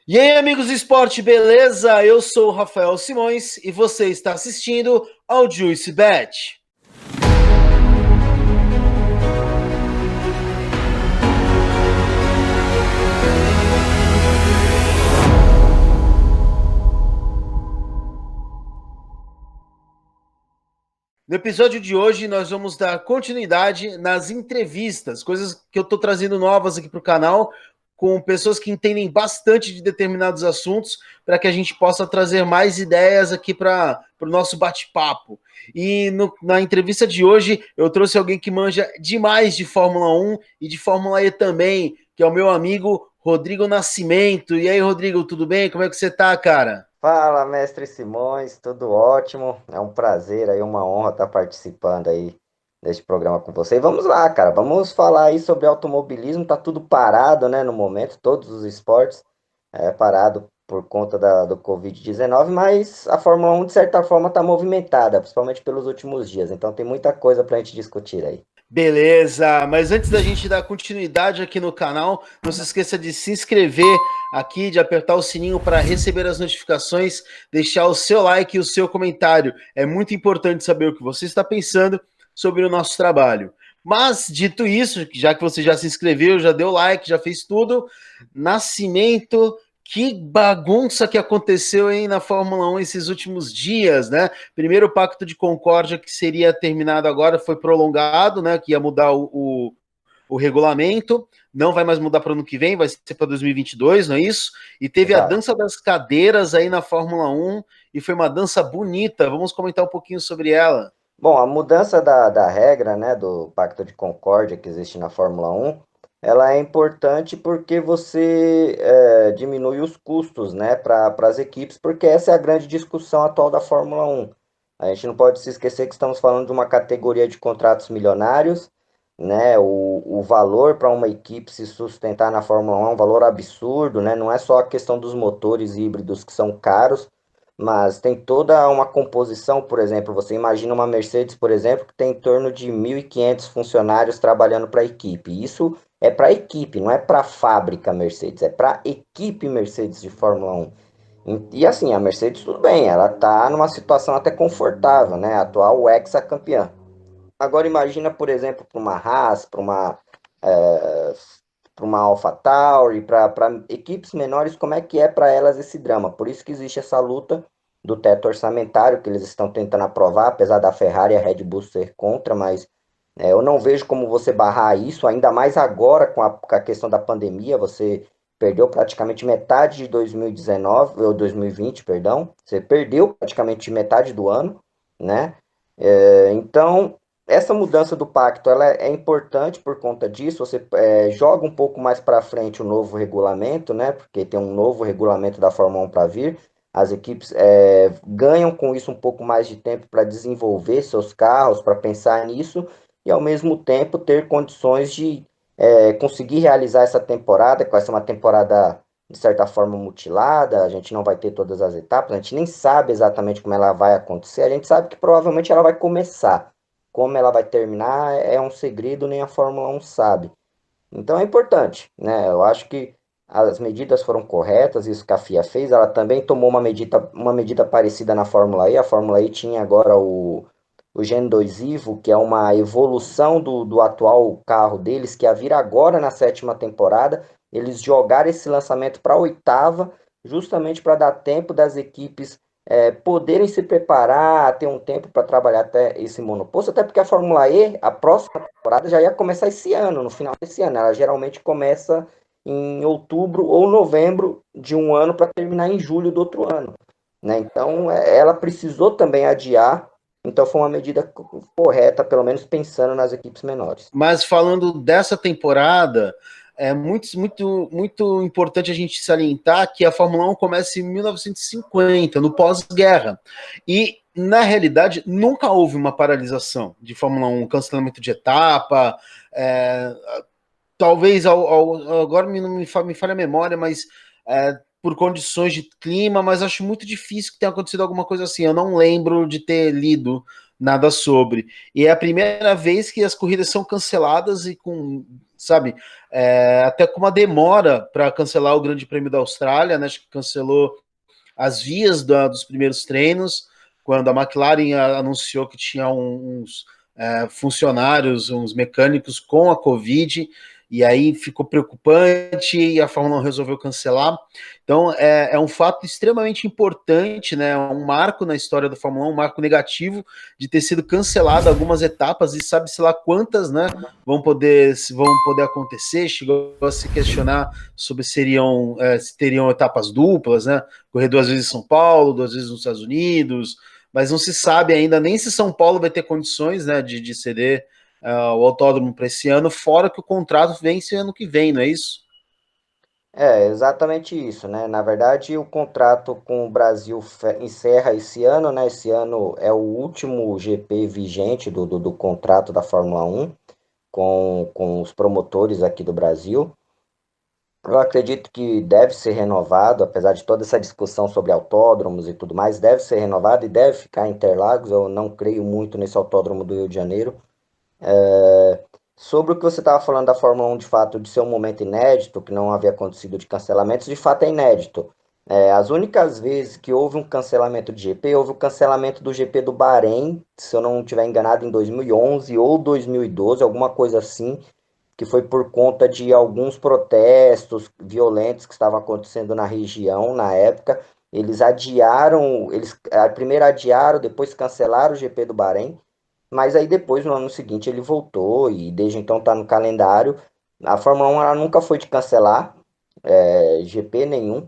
E aí, amigos do esporte, beleza? Eu sou o Rafael Simões e você está assistindo ao Juice Bet. No episódio de hoje, nós vamos dar continuidade nas entrevistas, coisas que eu estou trazendo novas aqui para o canal, com pessoas que entendem bastante de determinados assuntos, para que a gente possa trazer mais ideias aqui para o nosso bate-papo. E na entrevista de hoje, eu trouxe alguém que manja demais de Fórmula 1 e de Fórmula E também, que é o meu amigo Rodrigo Nascimento. E aí, Rodrigo, tudo bem? Como é que você tá, cara? Fala, mestre Simões, tudo ótimo. É um prazer aí, uma honra estar participando aí deste programa com você. E vamos lá, cara, vamos falar aí sobre automobilismo. Tá tudo parado, né, no momento, todos os esportes parado por conta do Covid-19, mas a Fórmula 1 de certa forma está movimentada, principalmente pelos últimos dias. Então tem muita coisa para a gente discutir aí. Beleza, mas antes da gente dar continuidade aqui no canal, não se esqueça de se inscrever aqui, de apertar o sininho para receber as notificações, deixar o seu like e o seu comentário. É muito importante saber o que você está pensando sobre o nosso trabalho. Mas, dito isso, já que você já se inscreveu, já deu like, já fez tudo, Nascimento, que bagunça que aconteceu aí na Fórmula 1 esses últimos dias, né? Primeiro o Pacto de Concórdia, que seria terminado agora, foi prolongado, né? Que ia mudar o regulamento, não vai mais mudar para o ano que vem, vai ser para 2022, não é isso? E teve a Exato. dança das cadeiras aí na Fórmula 1, e foi uma dança bonita, vamos comentar um pouquinho sobre ela. Bom, a mudança da regra, né, do Pacto de Concórdia que existe na Fórmula 1, ela é importante porque você diminui os custos, né, para as equipes, porque essa é a grande discussão atual da Fórmula 1. A gente não pode se esquecer que estamos falando de uma categoria de contratos milionários, né, o valor para uma equipe se sustentar na Fórmula 1 é um valor absurdo, né, não é só a questão dos motores híbridos que são caros, mas tem toda uma composição, por exemplo, você imagina uma Mercedes, por exemplo, que tem em torno de 1.500 funcionários trabalhando para a equipe. Isso é para a equipe, não é para a fábrica Mercedes, é para a equipe Mercedes de Fórmula 1. E assim, a Mercedes tudo bem, ela está numa situação até confortável, né? A atual hexacampeã. Agora imagina, por exemplo, para uma Haas, para uma AlphaTauri, para equipes menores, como é que é para elas esse drama? Por isso que existe essa luta do teto orçamentário que eles estão tentando aprovar, apesar da Ferrari e a Red Bull ser contra, mas eu não vejo como você barrar isso, ainda mais agora com a questão da pandemia, você perdeu praticamente metade de 2019, ou 2020, perdão, você perdeu praticamente metade do ano, né? Então, essa mudança do pacto ela é importante por conta disso. Você joga um pouco mais para frente o novo regulamento, né? Porque tem um novo regulamento da Fórmula 1 para vir. As equipes ganham com isso um pouco mais de tempo para desenvolver seus carros, para pensar nisso e ao mesmo tempo ter condições de conseguir realizar essa temporada, que vai ser uma temporada de certa forma mutilada. A gente não vai ter todas as etapas, a gente nem sabe exatamente como ela vai acontecer. A gente sabe que provavelmente ela vai começar. Como ela vai terminar é um segredo, nem a Fórmula 1 sabe. Então é importante, né? Eu acho que as medidas foram corretas, isso que a FIA fez. Ela também tomou uma medida parecida na Fórmula E. A Fórmula E tinha agora o Gen 2 Evo, que é uma evolução do atual carro deles, que ia vir agora na sétima temporada. Eles jogaram esse lançamento para a oitava, justamente para dar tempo das equipes poderem se preparar, ter um tempo para trabalhar até esse monoposto, até porque a Fórmula E, a próxima temporada já ia começar esse ano, no final desse ano. Ela geralmente começa em outubro ou novembro de um ano para terminar em julho do outro ano, né? Então, ela precisou também adiar, então foi uma medida correta, pelo menos pensando nas equipes menores. Mas falando dessa temporada, é muito importante a gente salientar que a Fórmula 1 começa em 1950, no pós-guerra. E, na realidade, nunca houve uma paralisação de Fórmula 1, cancelamento de etapa. É, talvez agora me falha a memória, mas por condições de clima, mas acho muito difícil que tenha acontecido alguma coisa assim. Eu não lembro de ter lido nada sobre. E é a primeira vez que as corridas são canceladas e com sabe? Até com uma demora para cancelar o Grande Prêmio da Austrália, né? Acho que cancelou as vias dos primeiros treinos, quando a McLaren anunciou que tinha uns funcionários, uns mecânicos com a Covid, e aí ficou preocupante e a Fórmula 1 resolveu cancelar. Então é um fato extremamente importante, né? Um marco na história da Fórmula 1, um marco negativo de ter sido cancelado algumas etapas e sabe-se lá quantas, né? Vão poder acontecer. Chegou a se questionar sobre se teriam etapas duplas, né? Correr 2 vezes em São Paulo, 2 vezes nos Estados Unidos, mas não se sabe ainda nem se São Paulo vai ter condições, né, de ceder o autódromo para esse ano, fora que o contrato vence ano que vem, não é isso? É exatamente isso, né? Na verdade, o contrato com o Brasil encerra esse ano, né? Esse ano é o último GP vigente do contrato da Fórmula 1 com os promotores aqui do Brasil. Eu acredito que deve ser renovado, apesar de toda essa discussão sobre autódromos e tudo mais, deve ser renovado e deve ficar em Interlagos. Eu não creio muito nesse autódromo do Rio de Janeiro. Sobre o que você estava falando da Fórmula 1, de fato, de ser um momento inédito, que não havia acontecido de cancelamentos, de fato é inédito. As únicas vezes que houve um cancelamento de GP, houve o cancelamento do GP do Bahrein, se eu não estiver enganado, em 2011 ou 2012, alguma coisa assim, que foi por conta de alguns protestos violentos que estavam acontecendo na região na época. Eles adiaram, eles primeiro adiaram, depois cancelaram o GP do Bahrein, mas aí depois, no ano seguinte, ele voltou e desde então está no calendário. A Fórmula 1 ela nunca foi de cancelar GP nenhum.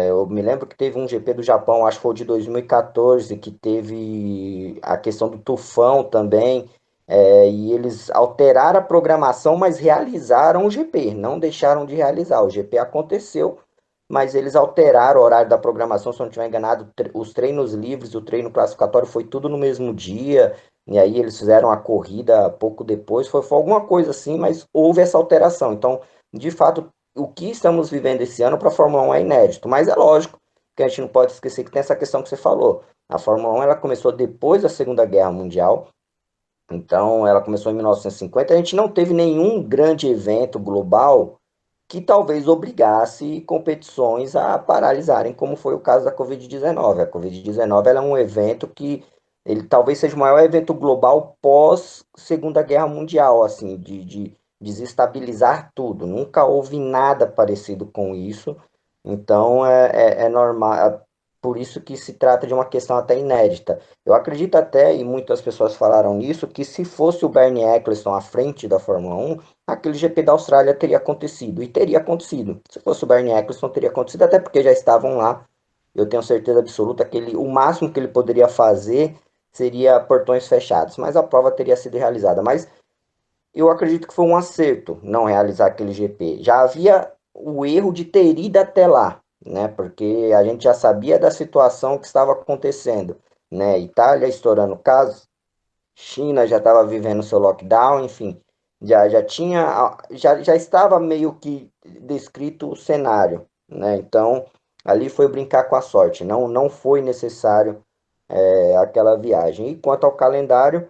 Eu me lembro que teve um GP do Japão, acho que foi o de 2014, que teve a questão do tufão também. E eles alteraram a programação, mas realizaram o GP, não deixaram de realizar. O GP aconteceu, mas eles alteraram o horário da programação, se eu não estiver enganado, os treinos livres, o treino classificatório foi tudo no mesmo dia, e aí eles fizeram a corrida pouco depois, foi alguma coisa assim, mas houve essa alteração. Então, de fato, o que estamos vivendo esse ano para a Fórmula 1 é inédito, mas é lógico que a gente não pode esquecer que tem essa questão que você falou. A Fórmula 1 ela começou depois da Segunda Guerra Mundial, então ela começou em 1950, a gente não teve nenhum grande evento global que talvez obrigasse competições a paralisarem, como foi o caso da Covid-19. A Covid-19 ela é um evento que ele talvez seja o maior evento global pós Segunda Guerra Mundial, assim, de desestabilizar tudo. Nunca houve nada parecido com isso. Então é normal, por isso que se trata de uma questão até inédita. Eu acredito até, e muitas pessoas falaram nisso, que se fosse o Bernie Eccleston à frente da Fórmula 1, aquele GP da Austrália teria acontecido. E teria acontecido. Se fosse o Bernie Eccleston, teria acontecido, até porque já estavam lá. Eu tenho certeza absoluta que o máximo que ele poderia fazer seria portões fechados, mas a prova teria sido realizada. Mas eu acredito que foi um acerto não realizar aquele GP. Já havia o erro de ter ido até lá, né? Porque a gente já sabia da situação que estava acontecendo, né? Itália estourando casos, China já estava vivendo seu lockdown, enfim, já tinha, já estava meio que descrito o cenário, né? Então, ali foi brincar com a sorte, não foi necessário aquela viagem. E quanto ao calendário,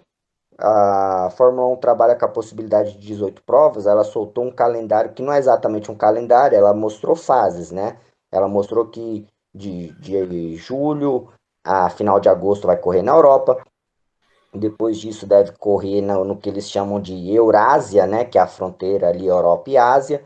a Fórmula 1 trabalha com a possibilidade de 18 provas, ela soltou um calendário que não é exatamente um calendário, ela mostrou fases, né? Ela mostrou que de julho a final de agosto vai correr na Europa, depois disso deve correr no que eles chamam de Eurásia, né, que é a fronteira ali Europa e Ásia.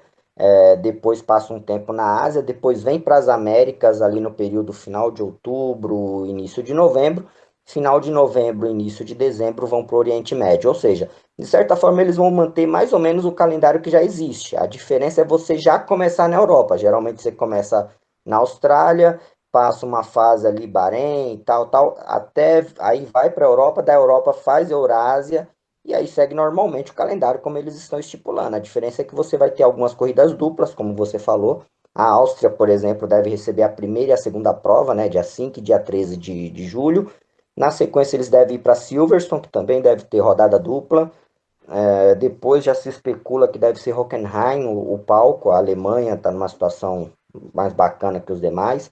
Depois passa um tempo na Ásia, depois vem para as Américas ali no período final de outubro, início de novembro. Final de novembro, início de dezembro vão para o Oriente Médio. Ou seja, de certa forma eles vão manter mais ou menos o calendário que já existe. A diferença é você já começar na Europa. Geralmente você começa na Austrália, passa uma fase ali, Bahrein, tal, até aí vai para a Europa, da Europa faz Eurásia, e aí segue normalmente o calendário como eles estão estipulando. A diferença é que você vai ter algumas corridas duplas, como você falou. A Áustria, por exemplo, deve receber a primeira e a segunda prova, né, dia 5 e dia 13 de julho. Na sequência, eles devem ir para Silverstone, que também deve ter rodada dupla. Depois já se especula que deve ser Hockenheim, o palco. A Alemanha está numa situação mais bacana que os demais.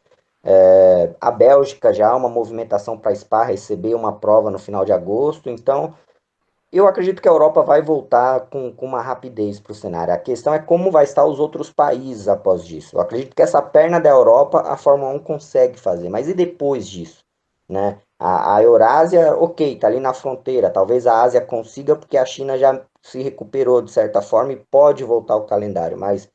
A Bélgica já há uma movimentação para Spa receber uma prova no final de agosto. Então, Eu acredito que a Europa vai voltar com uma rapidez para o cenário. A questão é como vai estar os outros países após disso. Eu acredito que essa perna da Europa a Fórmula 1 consegue fazer, mas e depois disso? Né? A Eurásia, ok, está ali na fronteira. Talvez a Ásia consiga, porque a China já se recuperou de certa forma e pode voltar ao calendário. Mas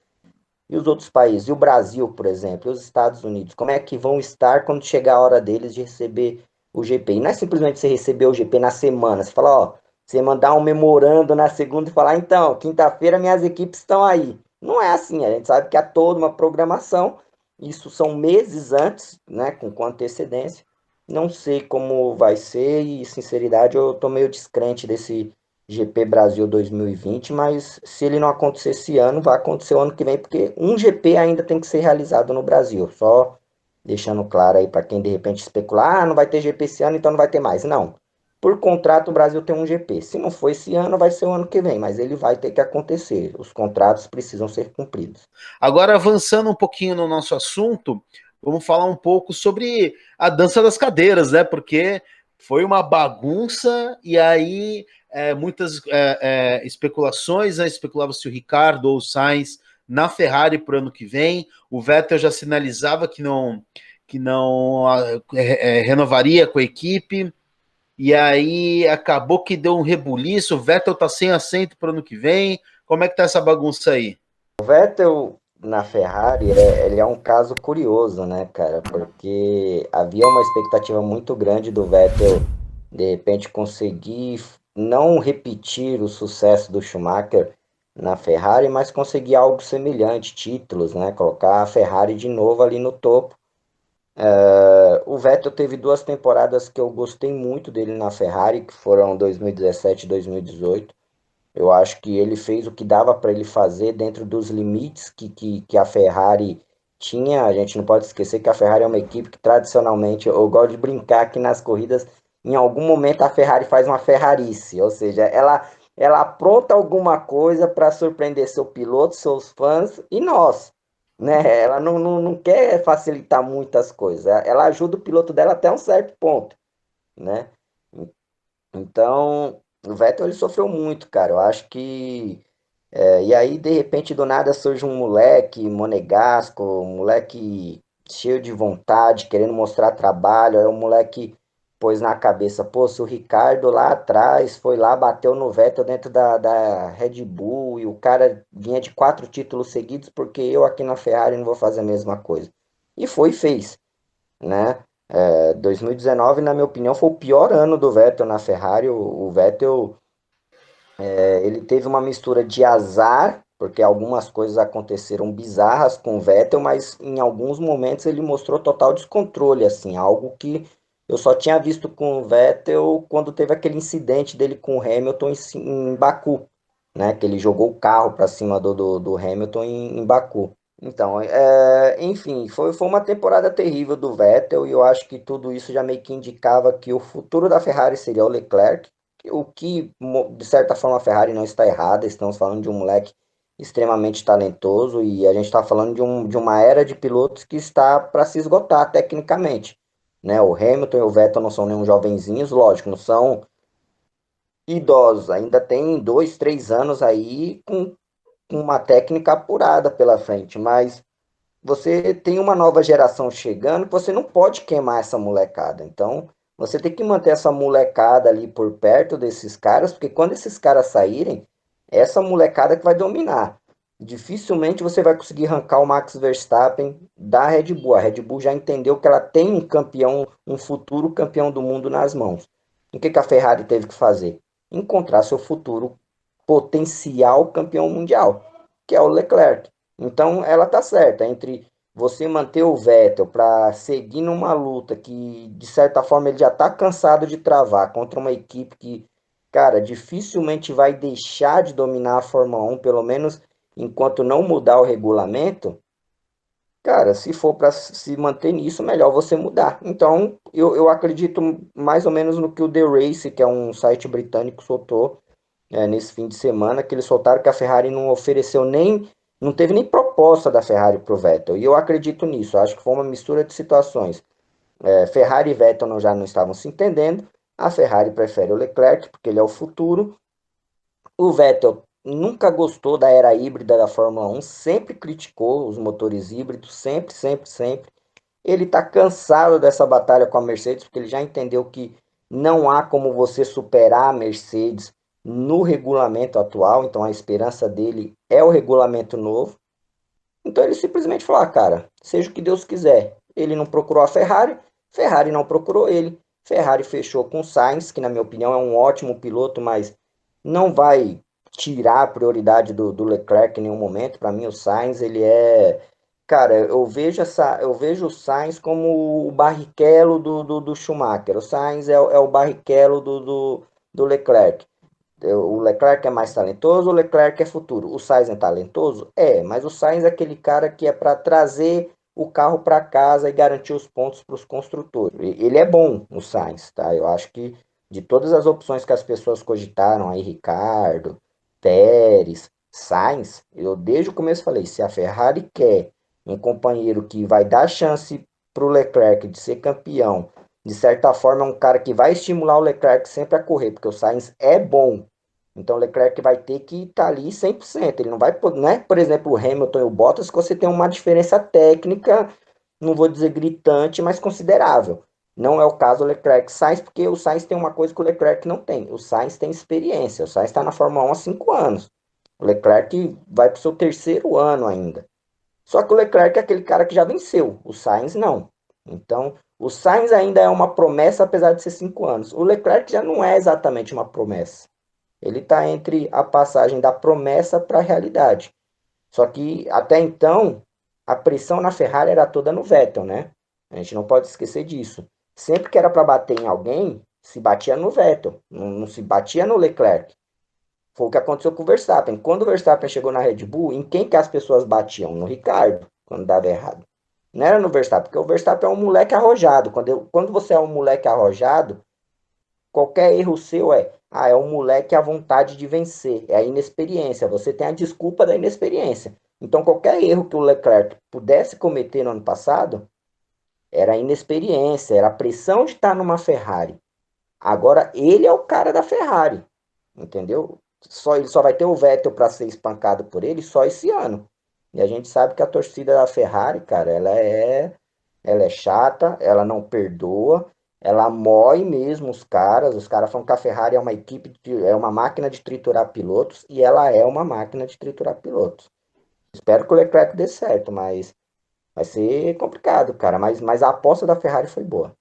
e os outros países? E o Brasil, por exemplo, e os Estados Unidos? Como é que vão estar quando chegar a hora deles de receber o GP? E não é simplesmente você receber o GP na semana. Você fala, ó, você mandar um memorando na segunda e falar, então, quinta-feira minhas equipes estão aí. Não é assim, a gente sabe que há toda uma programação. Isso são meses antes, né, com antecedência. Não sei como vai ser e, sinceridade, eu tô meio descrente desse GP Brasil 2020, mas se ele não acontecer esse ano, vai acontecer o ano que vem, porque um GP ainda tem que ser realizado no Brasil. Só deixando claro aí para quem de repente especular, não vai ter GP esse ano, então não vai ter mais. Não. Por contrato, o Brasil tem um GP. Se não for esse ano, vai ser o ano que vem, mas ele vai ter que acontecer. Os contratos precisam ser cumpridos. Agora, avançando um pouquinho no nosso assunto, vamos falar um pouco sobre a dança das cadeiras, né? Porque foi uma bagunça e aí muitas especulações, né? Especulava-se o Ricardo ou o Sainz na Ferrari para o ano que vem. O Vettel já sinalizava que não renovaria com a equipe. E aí acabou que deu um rebuliço. O Vettel tá sem assento para o ano que vem. Como é que tá essa bagunça aí? O Vettel na Ferrari, ele é um caso curioso, né, cara? Porque havia uma expectativa muito grande do Vettel de repente conseguir não repetir o sucesso do Schumacher na Ferrari, mas conseguir algo semelhante, títulos, né? Colocar a Ferrari de novo ali no topo. O Vettel teve duas temporadas que eu gostei muito dele na Ferrari, que foram 2017 e 2018. Eu acho que ele fez o que dava para ele fazer dentro dos limites que a Ferrari tinha. A gente não pode esquecer que a Ferrari é uma equipe que tradicionalmente, eu gosto de brincar que nas corridas, em algum momento a Ferrari faz uma ferrarice, ou seja, ela apronta alguma coisa para surpreender seu piloto, seus fãs e nós. Né? Ela não quer facilitar muitas coisas, ela ajuda o piloto dela até um certo ponto. Né? Então, o Vettel ele sofreu muito, cara. Eu acho que. E aí, de repente, do nada surge um moleque monegasco, um moleque cheio de vontade, querendo mostrar trabalho. Aí o moleque pôs na cabeça, pô, se o Ricardo lá atrás foi lá, bateu no Vettel dentro da Red Bull e o cara vinha de 4 títulos seguidos, porque eu aqui na Ferrari não vou fazer a mesma coisa. E foi e fez, né? 2019, na minha opinião, foi o pior ano do Vettel na Ferrari. O Vettel, ele teve uma mistura de azar, porque algumas coisas aconteceram bizarras com o Vettel, mas em alguns momentos ele mostrou total descontrole, assim, algo que eu só tinha visto com o Vettel quando teve aquele incidente dele com o Hamilton em Baku, né? Que ele jogou o carro para cima do Hamilton em Baku. Então, enfim, foi uma temporada terrível do Vettel e eu acho que tudo isso já meio que indicava que o futuro da Ferrari seria o Leclerc, o que, de certa forma, a Ferrari não está errada. Estamos falando de um moleque extremamente talentoso e a gente está falando de uma era de pilotos que está para se esgotar tecnicamente. Né? O Hamilton e o Vettel não são nenhum jovenzinhos, lógico, não são idosos, ainda tem 2, 3 anos aí com uma técnica apurada pela frente, mas você tem uma nova geração chegando, você não pode queimar essa molecada. Então, você tem que manter essa molecada ali por perto desses caras, porque quando esses caras saírem, é essa molecada que vai dominar. Dificilmente você vai conseguir arrancar o Max Verstappen da Red Bull. A Red Bull já entendeu que ela tem um campeão, um futuro campeão do mundo nas mãos. O que a Ferrari teve que fazer? Encontrar seu futuro potencial campeão mundial, que é o Leclerc. Então ela tá certa entre você manter o Vettel para seguir numa luta que de certa forma ele já tá cansado de travar contra uma equipe que, cara, dificilmente vai deixar de dominar a Fórmula 1, pelo menos enquanto não mudar o regulamento. Cara, se for para se manter nisso, melhor você mudar. Então, eu acredito mais ou menos no que o The Race, que é um site britânico, soltou nesse fim de semana, que eles soltaram que a Ferrari não ofereceu nem, não teve nem proposta da Ferrari para o Vettel. E eu acredito nisso, acho que foi uma mistura de situações. Ferrari e Vettel já não estavam se entendendo, a Ferrari prefere o Leclerc, porque ele é o futuro, O Vettel nunca gostou da era híbrida da Fórmula 1, sempre criticou os motores híbridos, sempre, sempre, sempre. Ele está cansado dessa batalha com a Mercedes, porque ele já entendeu que não há como você superar a Mercedes no regulamento atual, então a esperança dele é o regulamento novo. Então ele simplesmente falou: ah, cara, seja o que Deus quiser. Ele não procurou a Ferrari, Ferrari não procurou ele. Ferrari fechou com o Sainz, que na minha opinião é um ótimo piloto, mas não vai tirar a prioridade do Leclerc em nenhum momento. Para mim, o Sainz, ele é. Cara, eu vejo o Sainz como o Barrichello do Schumacher. O Sainz é o Barrichello do Leclerc. O Leclerc é mais talentoso, o Leclerc é futuro. O Sainz é talentoso? É, mas o Sainz é aquele cara que é para trazer o carro para casa e garantir os pontos para os construtores. Ele é bom, o Sainz, tá? Eu acho que de todas as opções que as pessoas cogitaram aí, Ricardo, Pérez, Sainz, eu desde o começo falei, se a Ferrari quer um companheiro que vai dar chance para o Leclerc de ser campeão, de certa forma é um cara que vai estimular o Leclerc sempre a correr, porque o Sainz é bom. Então o Leclerc vai ter que estar ali 100%. Ele não vai, não é, por exemplo, o Hamilton e o Bottas, que você tem uma diferença técnica, não vou dizer gritante, mas considerável. Não é o caso do Leclerc e Sainz, porque o Sainz tem uma coisa que o Leclerc não tem. O Sainz tem experiência. O Sainz está na Fórmula 1 há 5 anos. O Leclerc vai para o seu terceiro ano ainda. Só que o Leclerc é aquele cara que já venceu. O Sainz não. Então, o Sainz ainda é uma promessa, apesar de ser 5 anos. O Leclerc já não é exatamente uma promessa. Ele está entre a passagem da promessa para a realidade. Só que até então, a pressão na Ferrari era toda no Vettel, né? A gente não pode esquecer disso. Sempre que era para bater em alguém, se batia no Vettel, não se batia no Leclerc. Foi o que aconteceu com o Verstappen. Quando o Verstappen chegou na Red Bull, em quem que as pessoas batiam? No Ricardo, quando dava errado. Não era no Verstappen, porque o Verstappen é um moleque arrojado. Quando você é um moleque arrojado, qualquer erro seu é o moleque a vontade de vencer, é a inexperiência. Você tem a desculpa da inexperiência. Então, qualquer erro que o Leclerc pudesse cometer no ano passado, era a inexperiência, era a pressão de estar numa Ferrari. Agora, ele é o cara da Ferrari, entendeu? Ele só vai ter o Vettel para ser espancado por ele só esse ano. E a gente sabe que a torcida da Ferrari, cara, ela é chata, ela não perdoa, ela mói mesmo os caras falam que a Ferrari é uma é uma máquina de triturar pilotos, e ela é uma máquina de triturar pilotos. Espero que o Leclerc dê certo, mas vai ser complicado, cara, mas a aposta da Ferrari foi boa.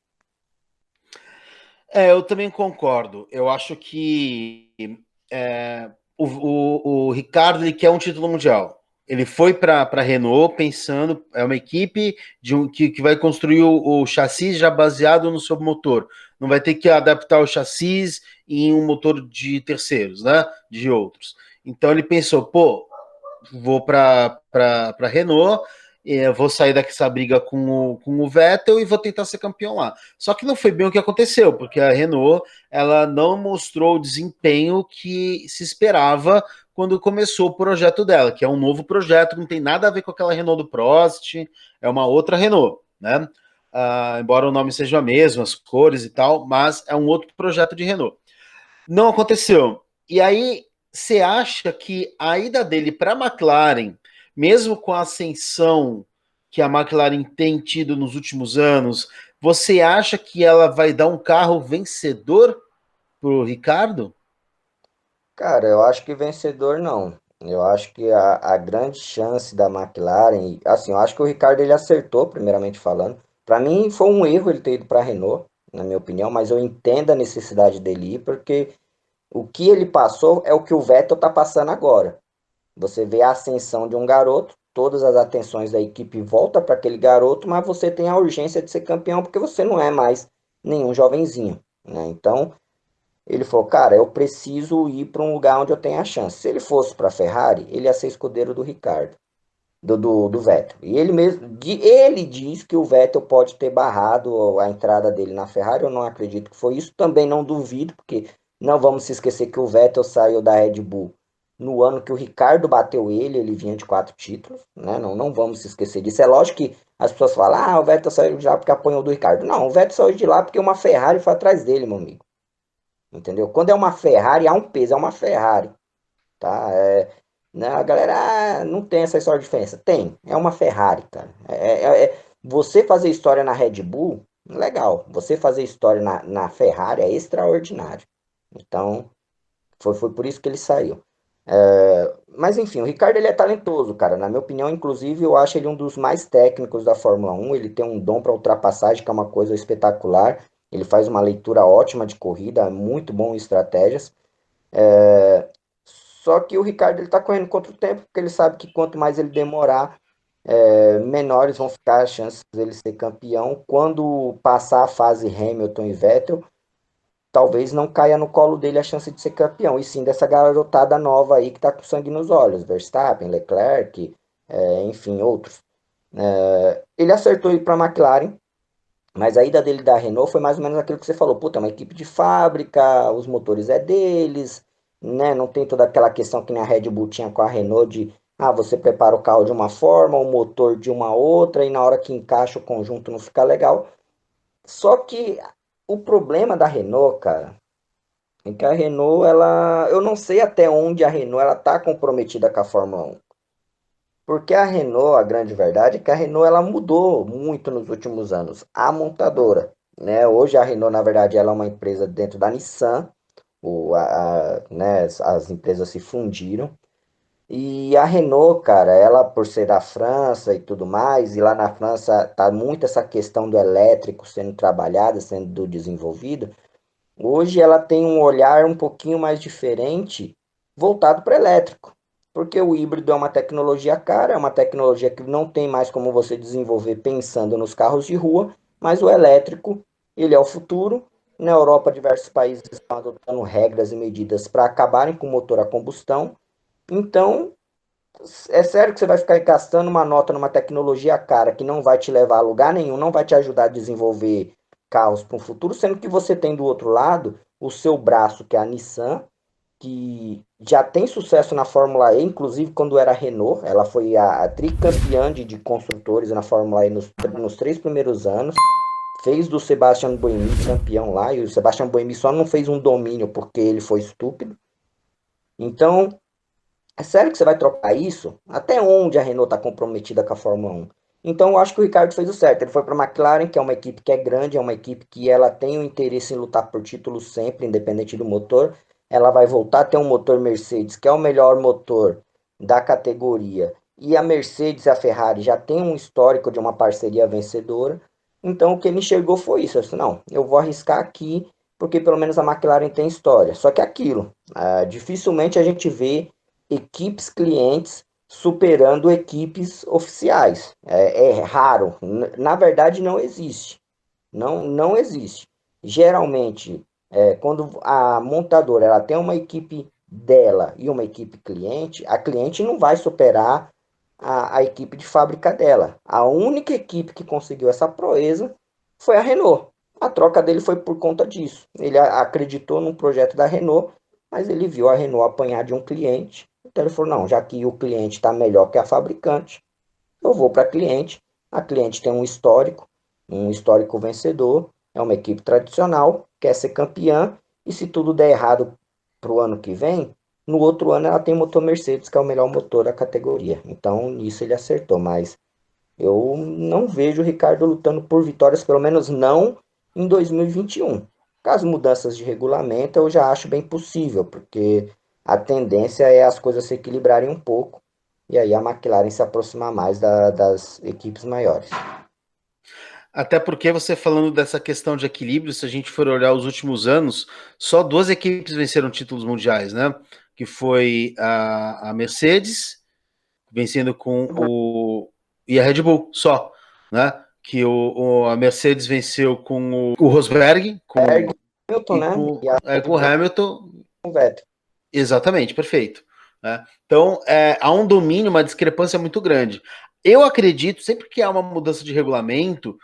Eu também concordo. Eu acho que o Ricardo ele quer um título mundial. Ele foi para a Renault pensando, é uma equipe que vai construir o chassi já baseado no seu motor. Não vai ter que adaptar o chassi em um motor de terceiros, né? De outros. Então ele pensou, pô, vou para a Renault, vou sair dessa briga com o Vettel e vou tentar ser campeão lá. Só que não foi bem o que aconteceu, porque a Renault ela não mostrou o desempenho que se esperava quando começou o projeto dela, que é um novo projeto, não tem nada a ver com aquela Renault do Prost, é uma outra Renault, né? Embora o nome seja o mesmo, as cores e tal, mas é um outro projeto de Renault. Não aconteceu. E aí, você acha que a ida dele para a McLaren, mesmo com a ascensão que a McLaren tem tido nos últimos anos, você acha que ela vai dar um carro vencedor para o Ricardo? Cara, eu acho que vencedor não. Eu acho que a grande chance da McLaren, assim, eu acho que o Ricardo ele acertou, primeiramente falando. Para mim foi um erro ele ter ido para a Renault, na minha opinião, mas eu entendo a necessidade dele ir, porque o que ele passou é o que o Vettel tá passando agora. Você vê a ascensão de um garoto, todas as atenções da equipe voltam para aquele garoto, mas você tem a urgência de ser campeão porque você não é mais nenhum jovenzinho, né? Então, ele falou, cara, eu preciso ir para um lugar onde eu tenha a chance. Se ele fosse para a Ferrari, ele ia ser escudeiro do Ricardo, do Vettel. E ele mesmo, ele diz que o Vettel pode ter barrado a entrada dele na Ferrari. Eu não acredito que foi isso. Também não duvido, porque não vamos se esquecer que o Vettel saiu da Red Bull no ano que o Ricardo bateu ele vinha de 4 títulos, né? Não vamos se esquecer disso. É lógico que as pessoas falam, o Vettel saiu de lá porque apanhou do Ricardo. Não, o Vettel saiu de lá porque uma Ferrari foi atrás dele, meu amigo. Entendeu? Quando é uma Ferrari, há um peso, é uma Ferrari. tá? Né, a galera não tem essa história de diferença. Tem, é uma Ferrari, cara. Você fazer história na Red Bull, legal. Você fazer história na Ferrari é extraordinário. Então, foi por isso que ele saiu. Mas enfim, o Ricardo ele é talentoso, cara. Na minha opinião, inclusive, eu acho ele um dos mais técnicos da Fórmula 1. Ele tem um dom para ultrapassagem, que é uma coisa espetacular. Ele faz uma leitura ótima de corrida, muito bom em estratégias. Só que o Ricardo ele tá correndo contra o tempo, porque ele sabe que quanto mais ele demorar, menores vão ficar as chances dele ser campeão. Quando passar a fase Hamilton e Vettel, talvez não caia no colo dele a chance de ser campeão, e sim dessa garotada nova aí que tá com sangue nos olhos, Verstappen, Leclerc, enfim, outros. Ele acertou ir para a McLaren, mas a ida dele da Renault foi mais ou menos aquilo que você falou, puta, é uma equipe de fábrica, os motores é deles, né? Não tem toda aquela questão que nem a Red Bull tinha com a Renault de, você prepara o carro de uma forma, o motor de uma outra, e na hora que encaixa o conjunto não fica legal. Só que o problema da Renault, cara, é que a Renault, eu não sei até onde a Renault ela tá comprometida com a Fórmula 1. Porque a Renault, a grande verdade é que a Renault ela mudou muito nos últimos anos, a montadora, né? Hoje a Renault, na verdade, ela é uma empresa dentro da Nissan, né, as empresas se fundiram. E a Renault, cara, ela por ser da França e tudo mais, e lá na França tá muito essa questão do elétrico sendo trabalhada, sendo desenvolvido. Hoje ela tem um olhar um pouquinho mais diferente, voltado para elétrico, porque o híbrido é uma tecnologia cara, é uma tecnologia que não tem mais como você desenvolver pensando nos carros de rua, mas o elétrico, ele é o futuro. Na Europa, diversos países estão adotando regras e medidas para acabarem com o motor a combustão. Então, é sério que você vai ficar gastando uma nota numa tecnologia cara que não vai te levar a lugar nenhum, não vai te ajudar a desenvolver carros para o futuro, sendo que você tem do outro lado o seu braço, que é a Nissan, que já tem sucesso na Fórmula E, inclusive quando era Renault, ela foi a tricampeã de construtores na Fórmula E nos 3 primeiros anos, fez do Sebastian Buemi campeão lá, e o Sebastian Buemi só não fez um domínio porque ele foi estúpido. Então, é sério que você vai trocar isso? Até onde a Renault está comprometida com a Fórmula 1? Então eu acho que o Ricardo fez o certo. Ele foi para a McLaren, que é uma equipe que é grande, é uma equipe que ela tem o interesse em lutar por títulos sempre, independente do motor. Ela vai voltar a ter um motor Mercedes, que é o melhor motor da categoria. E a Mercedes e a Ferrari já tem um histórico de uma parceria vencedora. Então o que ele enxergou foi isso. Eu disse, não, eu vou arriscar aqui, porque pelo menos a McLaren tem história. Só que é aquilo, dificilmente a gente vê equipes clientes superando equipes oficiais. É raro. Na verdade, não existe. Não existe. Geralmente, quando a montadora ela tem uma equipe dela e uma equipe cliente, a cliente não vai superar a equipe de fábrica dela. A única equipe que conseguiu essa proeza foi a Renault. A troca dele foi por conta disso. Ele acreditou num projeto da Renault, mas ele viu a Renault apanhar de um cliente. Então ele falou: não, já que o cliente está melhor que a fabricante, eu vou para a cliente. A cliente tem um histórico vencedor, é uma equipe tradicional, quer ser campeã, e se tudo der errado para o ano que vem, no outro ano ela tem motor Mercedes, que é o melhor motor da categoria. Então nisso ele acertou, mas eu não vejo o Ricardo lutando por vitórias, pelo menos não em 2021. Caso mudanças de regulamento, eu já acho bem possível, porque a tendência é as coisas se equilibrarem um pouco, e aí a McLaren se aproximar mais das equipes maiores. Até porque você falando dessa questão de equilíbrio, se a gente for olhar os últimos anos, só duas equipes venceram títulos mundiais, né? Que foi a Mercedes, vencendo com o... e a Red Bull, só, né? Que a Mercedes venceu com o Rosberg, Hamilton, e né? E a Red com o Bull Hamilton. com o Vettel. Exatamente, perfeito. Né? Então, há um domínio, uma discrepância muito grande. Eu acredito, sempre que há uma mudança de regulamento,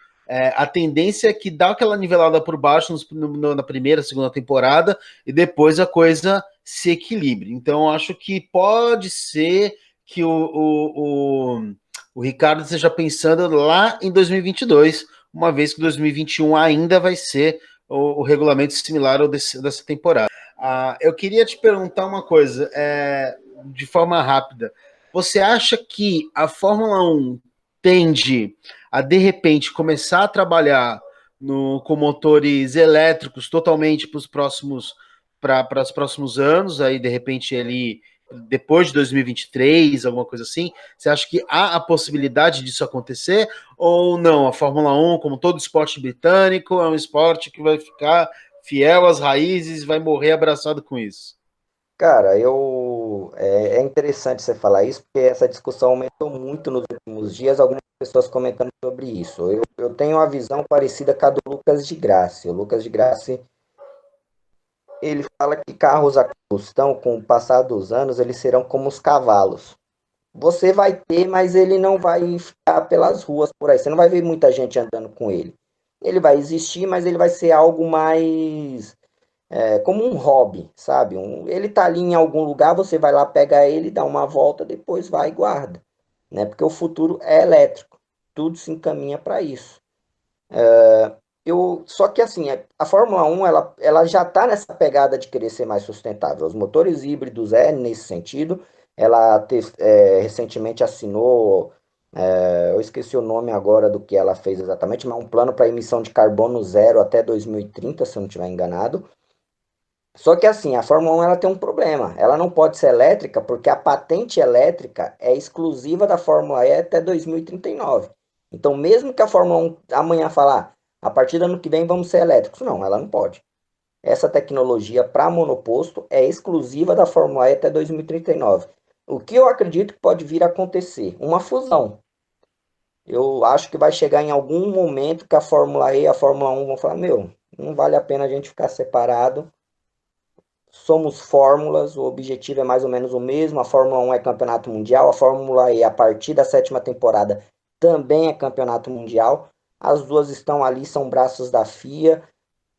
a tendência é que dá aquela nivelada por baixo na primeira, segunda temporada, e depois a coisa se equilibre. Então, acho que pode ser que o Ricardo esteja pensando lá em 2022, uma vez que 2021 ainda vai ser o regulamento similar ao dessa temporada. Eu queria te perguntar uma coisa. de forma rápida, você acha que a Fórmula 1 tende a, de repente, começar a trabalhar com motores elétricos totalmente para os próximos anos, aí de repente ali depois de 2023, alguma coisa assim? Você acha que há a possibilidade disso acontecer ou não? A Fórmula 1, como todo esporte britânico, é um esporte que vai ficar fiel às raízes, vai morrer abraçado com isso? Cara, é interessante você falar isso, porque essa discussão aumentou muito nos últimos dias, algumas pessoas comentando sobre isso. Eu tenho uma visão parecida com a do Lucas de Grassi. O Lucas de Grassi, ele fala que carros a combustão, com o passar dos anos, eles serão como os cavalos. Você vai ter, mas ele não vai ficar pelas ruas por aí. Você não vai ver muita gente andando com ele. Ele vai existir, mas ele vai ser algo mais como um hobby, sabe? Ele tá ali em algum lugar, você vai lá, pega ele, dá uma volta, depois vai e guarda, né? Porque o futuro é elétrico, tudo se encaminha para isso. Só que assim, a Fórmula 1 ela já está nessa pegada de querer ser mais sustentável. Os motores híbridos é nesse sentido. Recentemente assinou, eu esqueci o nome agora do que ela fez exatamente, mas um plano para emissão de carbono zero até 2030, se eu não estiver enganado. Só que assim, a Fórmula 1 ela tem um problema. Ela não pode ser elétrica porque a patente elétrica é exclusiva da Fórmula E até 2039. Então, mesmo que a Fórmula 1 amanhã falar, a partir do ano que vem vamos ser elétricos, não, ela não pode. Essa tecnologia para monoposto é exclusiva da Fórmula E até 2039. O que eu acredito que pode vir a acontecer? Uma fusão. Eu acho que vai chegar em algum momento que a Fórmula E e a Fórmula 1 vão falar, meu, não vale a pena a gente ficar separado, somos fórmulas, o objetivo é mais ou menos o mesmo. A Fórmula 1 é campeonato mundial, a Fórmula E, a partir da sétima temporada, também é campeonato mundial. As duas estão ali, são braços da FIA,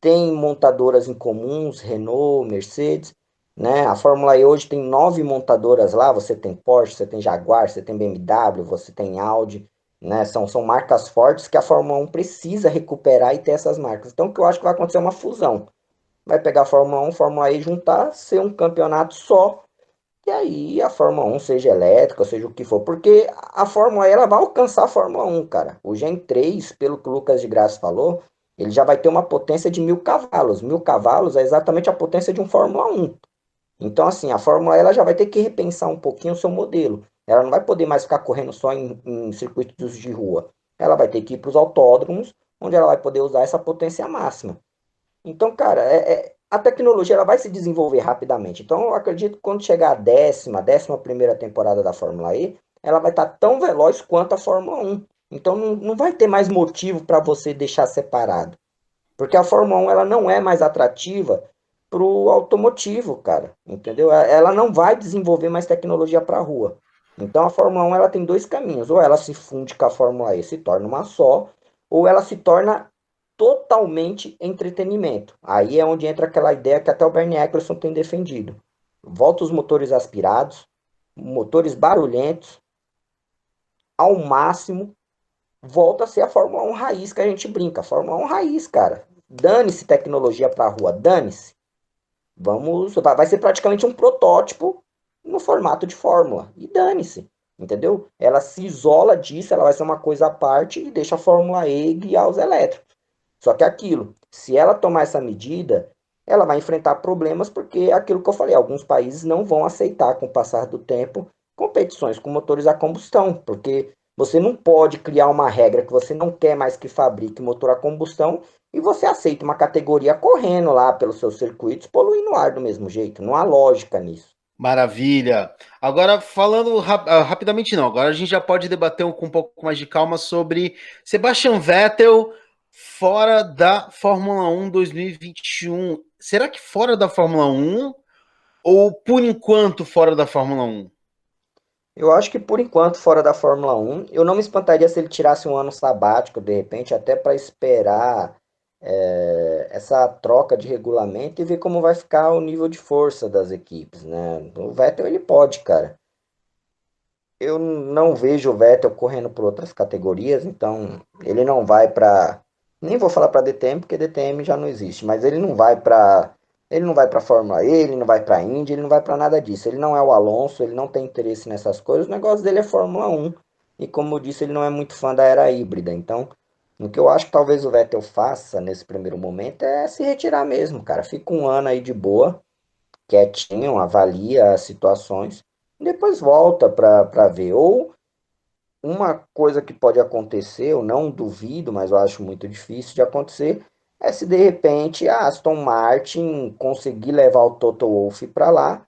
tem montadoras em comuns, Renault, Mercedes, né? A Fórmula E hoje tem 9 montadoras lá, você tem Porsche, você tem Jaguar, você tem BMW, você tem Audi, né? São marcas fortes que a Fórmula 1 precisa recuperar e ter essas marcas. Então, o que eu acho que vai acontecer é uma fusão. Vai pegar a Fórmula 1, Fórmula E juntar, ser um campeonato só, e aí a Fórmula 1 seja elétrica, seja o que for, porque a Fórmula E ela vai alcançar a Fórmula 1, cara. O Gen 3, pelo que o Lucas de Graça falou, ele já vai ter uma potência de 1.000 cavalos. 1.000 cavalos é exatamente a potência de um Fórmula 1. Então, assim, a Fórmula E ela já vai ter que repensar um pouquinho o seu modelo. Ela não vai poder mais ficar correndo só em circuitos de rua. Ela vai ter que ir para os autódromos, onde ela vai poder usar essa potência máxima. Então, cara, a tecnologia ela vai se desenvolver rapidamente. Então, eu acredito que quando chegar a décima primeira temporada da Fórmula E, ela vai estar tão veloz quanto a Fórmula 1. Então, não vai ter mais motivo para você deixar separado. Porque a Fórmula 1 ela não é mais atrativa para o automotivo, cara. Entendeu? Ela não vai desenvolver mais tecnologia para a rua. Então, a Fórmula 1 ela tem dois caminhos. Ou ela se funde com a Fórmula E, se torna uma só, ou ela se torna totalmente entretenimento. Aí é onde entra aquela ideia que até o Bernie Eccleston tem defendido. Volta os motores aspirados, motores barulhentos, ao máximo, volta a ser a Fórmula 1 raiz que a gente brinca. Fórmula 1 raiz, cara. Dane-se tecnologia para a rua, dane-se. Vai ser praticamente um protótipo no formato de Fórmula. E dane-se, entendeu? Ela se isola disso, ela vai ser uma coisa à parte e deixa a Fórmula E guiar os elétricos. Só que aquilo, se ela tomar essa medida, ela vai enfrentar problemas, porque é aquilo que eu falei, alguns países não vão aceitar, com o passar do tempo, competições com motores a combustão, porque você não pode criar uma regra que você não quer mais que fabrique motor a combustão e você aceita uma categoria correndo lá pelos seus circuitos, poluindo o ar do mesmo jeito. Não há lógica nisso. Maravilha. Agora, falando rapidamente, não. Agora a gente já pode debater com um pouco mais de calma sobre Sebastian Vettel fora da Fórmula 1 2021. Será que fora da Fórmula 1 ou por enquanto fora da Fórmula 1? Eu acho que por enquanto, fora da Fórmula 1, eu não me espantaria se ele tirasse um ano sabático, de repente, até para esperar essa troca de regulamento e ver como vai ficar o nível de força das equipes, né? O Vettel, ele pode, cara. Eu não vejo o Vettel correndo por outras categorias, então ele não vai para. Nem vou falar para DTM, porque DTM já não existe, mas ele não vai para Ele não vai para a Fórmula E, ele não vai para a Indy, ele não vai para nada disso. Ele não é o Alonso, ele não tem interesse nessas coisas. O negócio dele é Fórmula 1. E como eu disse, ele não é muito fã da era híbrida. Então, o que eu acho que talvez o Vettel faça nesse primeiro momento é se retirar mesmo, cara. Fica um ano aí de boa, quietinho, avalia as situações, e depois volta para ver. Ou uma coisa que pode acontecer, eu não duvido, mas eu acho muito difícil de acontecer, é se de repente a Aston Martin conseguir levar o Toto Wolff para lá,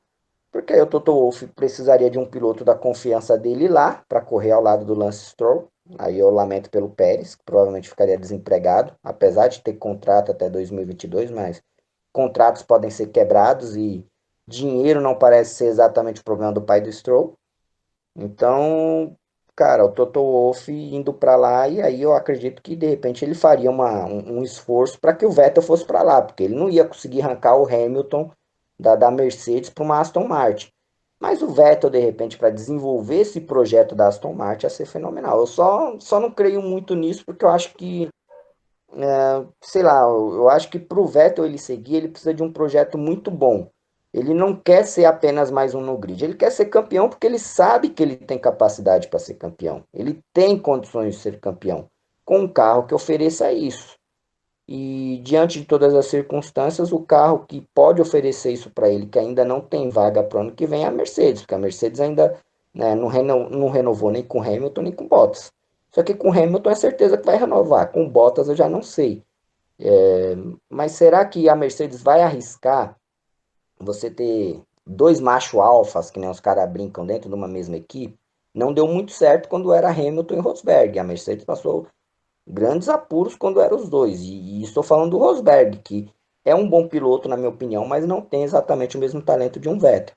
porque aí o Toto Wolff precisaria de um piloto da confiança dele lá para correr ao lado do Lance Stroll. Aí eu lamento pelo Pérez, que provavelmente ficaria desempregado, apesar de ter contrato até 2022, mas contratos podem ser quebrados e dinheiro não parece ser exatamente o problema do pai do Stroll. Então, cara, o Toto Wolff indo para lá, e aí eu acredito que de repente ele faria um esforço para que o Vettel fosse para lá, porque ele não ia conseguir arrancar o Hamilton da Mercedes para uma Aston Martin. Mas o Vettel, de repente, para desenvolver esse projeto da Aston Martin ia ser fenomenal. Eu só não creio muito nisso, porque eu acho que, sei lá, eu acho que para o Vettel ele seguir, ele precisa de um projeto muito bom. Ele não quer ser apenas mais um no grid, ele quer ser campeão porque ele sabe que ele tem capacidade para ser campeão. Ele tem condições de ser campeão com um carro que ofereça isso. E diante de todas as circunstâncias, o carro que pode oferecer isso para ele, que ainda não tem vaga para o ano que vem, é a Mercedes, porque a Mercedes ainda, né, não renovou nem com Hamilton nem com Bottas. Só que com Hamilton é certeza que vai renovar, com Bottas eu já não sei. Mas será que a Mercedes vai arriscar você ter dois macho alfas, que nem os caras brincam dentro de uma mesma equipe? Não deu muito certo quando era Hamilton e Rosberg. A Mercedes passou grandes apuros quando eram os dois. E estou falando do Rosberg, que é um bom piloto, na minha opinião, mas não tem exatamente o mesmo talento de um Vettel,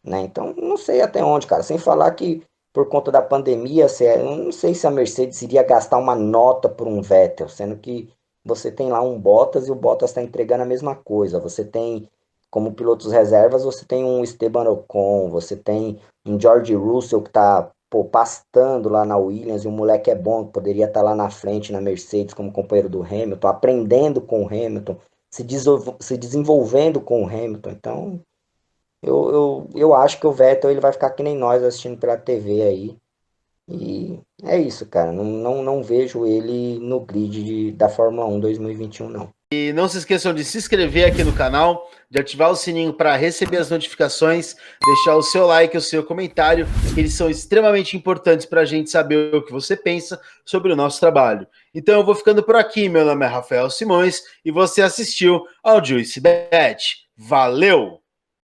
né? Então, não sei até onde, cara. Sem falar que por conta da pandemia, eu não sei se a Mercedes iria gastar uma nota por um Vettel, sendo que você tem lá um Bottas e o Bottas está entregando a mesma coisa. Você tem como pilotos reservas, você tem um Esteban Ocon, você tem um George Russell que está pastando lá na Williams, e o moleque é bom, poderia estar lá na frente na Mercedes como companheiro do Hamilton, aprendendo com o Hamilton, se desenvolvendo com o Hamilton. Então, eu acho que o Vettel ele vai ficar que nem nós assistindo pela TV aí. E é isso, cara. Não vejo ele no grid da Fórmula 1 2021, não. E não se esqueçam de se inscrever aqui no canal, de ativar o sininho para receber as notificações, deixar o seu like, o seu comentário, que eles são extremamente importantes para a gente saber o que você pensa sobre o nosso trabalho. Então eu vou ficando por aqui, meu nome é Rafael Simões e você assistiu ao Juicy Bet. Valeu!